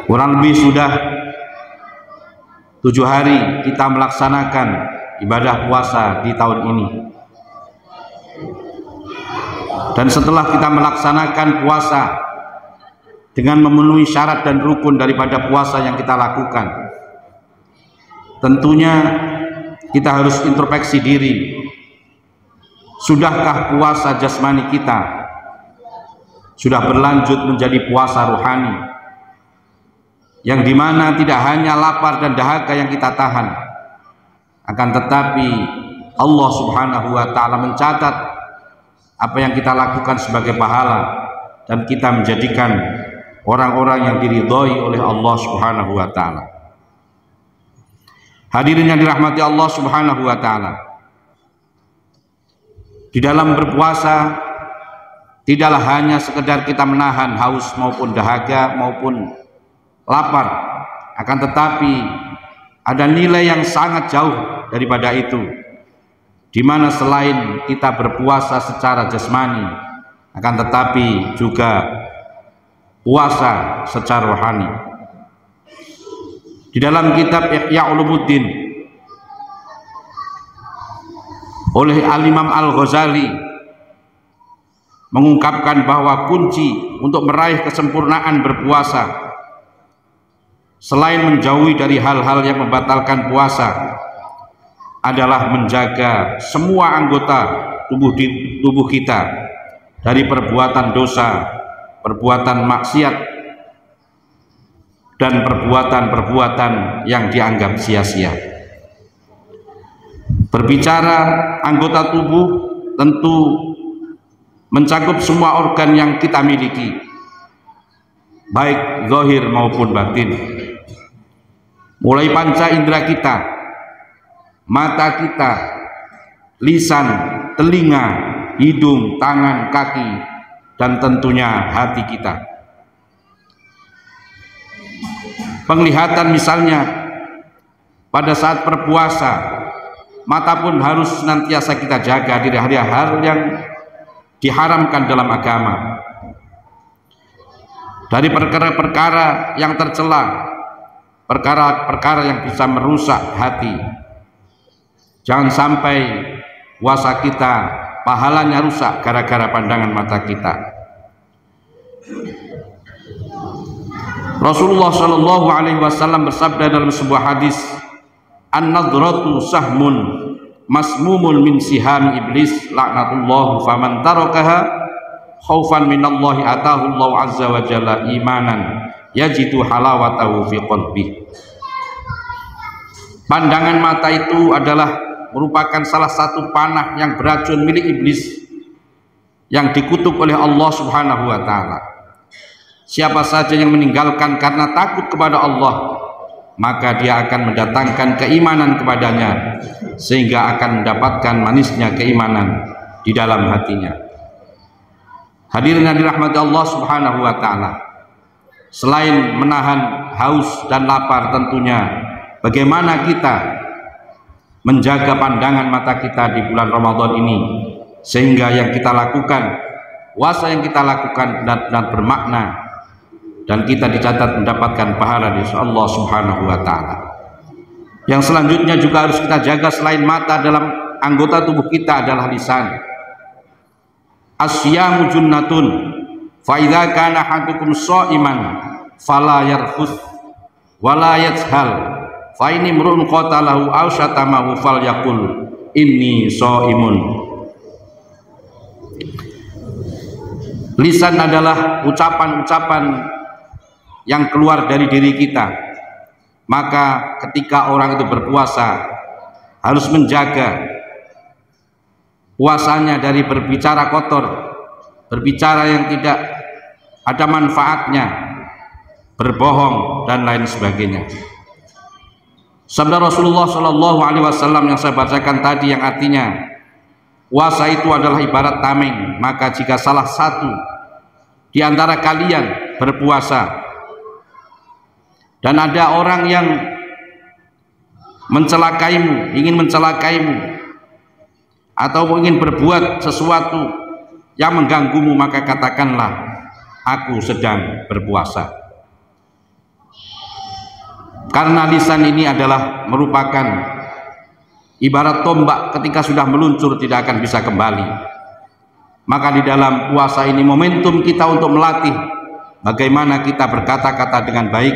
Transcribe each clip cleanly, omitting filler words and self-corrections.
Kurang lebih sudah 7 hari kita melaksanakan ibadah puasa di tahun ini. Dan setelah kita melaksanakan puasa dengan memenuhi syarat dan rukun daripada puasa yang kita lakukan, tentunya kita harus introspeksi diri. Sudahkah puasa jasmani kita sudah berlanjut menjadi puasa rohani, yang dimana tidak hanya lapar dan dahaga yang kita tahan, akan tetapi Allah Subhanahu wa ta'ala mencatat apa yang kita lakukan sebagai pahala, dan kita menjadikan orang-orang yang diridhoi oleh Allah Subhanahu wa ta'ala. Hadirin yang dirahmati Allah Subhanahu wa ta'ala, di dalam berpuasa tidaklah hanya sekedar kita menahan haus maupun dahaga maupun lapar, akan tetapi ada nilai yang sangat jauh daripada itu, di mana selain kita berpuasa secara jasmani, akan tetapi juga puasa secara rohani. Di dalam kitab Ihya Ulumuddin oleh Al-Imam Al-Ghazali mengungkapkan bahwa kunci untuk meraih kesempurnaan berpuasa, selain menjauhi dari hal-hal yang membatalkan puasa, adalah menjaga semua anggota tubuh kita dari perbuatan dosa, perbuatan maksiat, dan perbuatan-perbuatan yang dianggap sia-sia. Berbicara anggota tubuh tentu mencakup semua organ yang kita miliki, baik zahir maupun batin. Mulai panca indera kita, mata kita, lisan, telinga, hidung, tangan, kaki, dan tentunya hati kita. Penglihatan misalnya, pada saat berpuasa, mata pun harus senantiasa kita jaga dari hal-hal yang diharamkan dalam agama, dari perkara-perkara yang tercela, perkara-perkara yang bisa merusak hati. Jangan sampai puasa kita pahalanya rusak gara-gara pandangan mata kita. Rasulullah Shallallahu Alaihi Wasallam bersabda dalam sebuah hadis, "An-nadratu sahmun masmumun min siham iblis laknatullah, faman tarakaha khaufan minallahi atahu Allah azza wa jalla imanan yajidu halawatahu fi qalbih." Pandangan mata itu adalah merupakan salah satu panah yang beracun milik iblis yang dikutuk oleh Allah Subhanahu wa ta'ala. Siapa saja yang meninggalkan karena takut kepada Allah, maka dia akan mendatangkan keimanan kepadanya, sehingga akan mendapatkan manisnya keimanan di dalam hatinya. Hadirin yang dirahmati Allah Subhanahu wa ta'ala, selain menahan haus dan lapar, tentunya bagaimana kita menjaga pandangan mata kita di bulan Ramadan ini, sehingga yang kita lakukan, puasa yang kita lakukan benar-benar bermakna, dan kita dicatat mendapatkan pahala di Allah Subhanahu wa ta'ala. Yang selanjutnya juga harus kita jaga selain mata dalam anggota tubuh kita adalah lisan. Asyamu junnatun fa idza kana ahadukum sha'iman fala yarfuth wala yajhal fa ini mru'un qatalahu aw syatamahu falyaqul inni shaimun. Lisan adalah ucapan-ucapan yang keluar dari diri kita, maka ketika orang itu berpuasa harus menjaga puasanya dari berbicara kotor, berbicara yang tidak ada manfaatnya, berbohong, dan lain sebagainya. Sabda Rasulullah Shallallahu Alaihi Wasallam yang saya bacakan tadi, yang artinya puasa itu adalah ibarat tameng, maka jika salah satu di antara kalian berpuasa dan ada orang yang mencelakaimu, ingin mencelakaimu, atau ingin berbuat sesuatu yang mengganggumu, maka katakanlah, aku sedang berpuasa. Karena lisan ini adalah merupakan ibarat tombak, ketika sudah meluncur tidak akan bisa kembali. Maka di dalam puasa ini momentum kita untuk melatih bagaimana kita berkata-kata dengan baik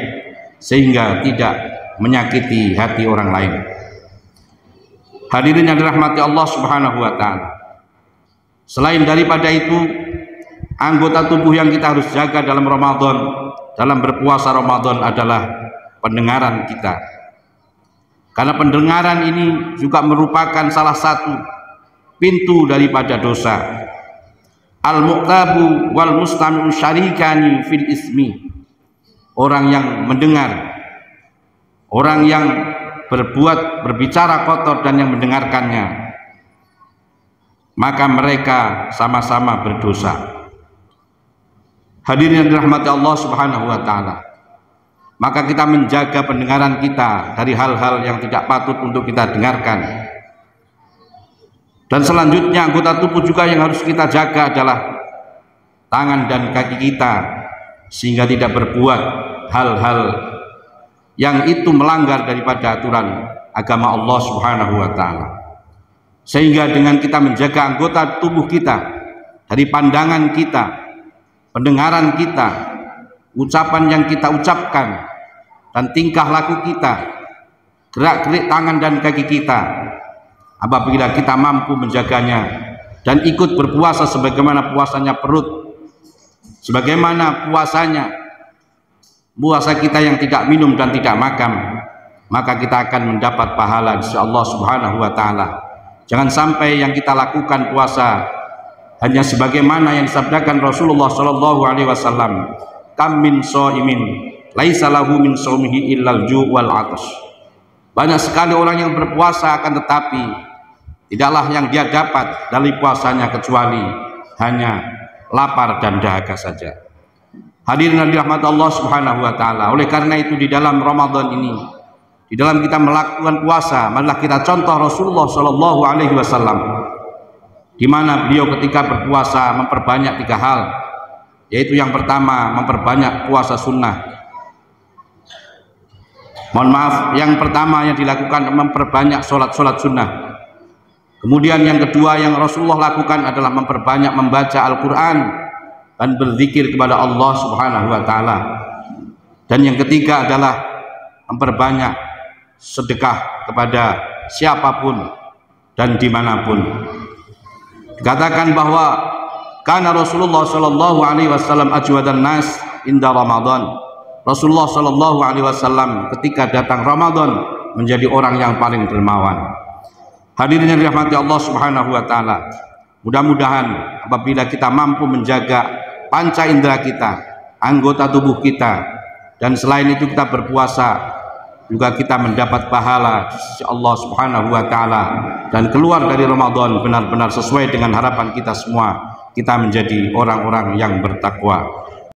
sehingga tidak menyakiti hati orang lain. Hadirin yang dirahmati Allah Subhanahu wa taala. Selain daripada itu, anggota tubuh yang kita harus jaga dalam Ramadan, dalam berpuasa Ramadan adalah pendengaran kita. Karena pendengaran ini juga merupakan salah satu pintu daripada dosa. Al-muqtabu wal mustami'u syarikani fil ismi. Orang yang mendengar, orang yang berbicara kotor dan yang mendengarkannya, maka mereka sama-sama berdosa. Hadirin yang dirahmati Allah Subhanahu wa taala. Maka kita menjaga pendengaran kita dari hal-hal yang tidak patut untuk kita dengarkan. Dan selanjutnya anggota tubuh juga yang harus kita jaga adalah tangan dan kaki kita, sehingga tidak berbuat hal-hal yang itu melanggar daripada aturan agama Allah Subhanahu wa taala. Sehingga dengan kita menjaga anggota tubuh kita dari pandangan kita, pendengaran kita, ucapan yang kita ucapkan, dan tingkah laku kita, gerak-gerik tangan dan kaki kita, apabila kita mampu menjaganya dan ikut berpuasa sebagaimana puasanya perut, sebagaimana puasa kita yang tidak minum dan tidak makan, maka kita akan mendapat pahala insyaallah Subhanahu wa taala. Jangan sampai yang kita lakukan puasa hanya sebagaimana yang disabdakan Rasulullah sallallahu alaihi wasallam, kam min shaimin laisa lahu min shaumihi illal ju' wal 'atash. Banyak sekali orang yang berpuasa, akan tetapi tidaklah yang dia dapat dari puasanya kecuali hanya lapar dan dahaga saja. Hadirin yang dirahmati Allah Subhanahu wa taala. Oleh karena itu di dalam Ramadan ini, di dalam kita melakukan puasa, marilah kita contoh Rasulullah sallallahu alaihi wasallam, di mana beliau ketika berpuasa memperbanyak 3 hal, yaitu yang pertama memperbanyak puasa sunnah. Mohon maaf, yang pertama yang dilakukan memperbanyak sholat sunnah. Kemudian yang kedua yang Rasulullah lakukan adalah memperbanyak membaca Al-Quran dan berzikir kepada Allah Subhanahu wa taala. Dan yang ketiga adalah memperbanyak sedekah kepada siapapun dan dimanapun. Dikatakan bahwa karena Rasulullah sallallahu alaihi wasallam ajwadan nas inda Ramadan. Rasulullah sallallahu alaihi wasallam ketika datang Ramadan menjadi orang yang paling dermawan. Hadirin yang dirahmati Allah Subhanahu wa taala, mudah-mudahan apabila kita mampu menjaga panca indera kita, anggota tubuh kita, dan selain itu kita berpuasa, juga kita mendapat pahala di sisi Allah Subhanahu wa taala, dan keluar dari Ramadan benar-benar sesuai dengan harapan kita semua, kita menjadi orang-orang yang bertakwa.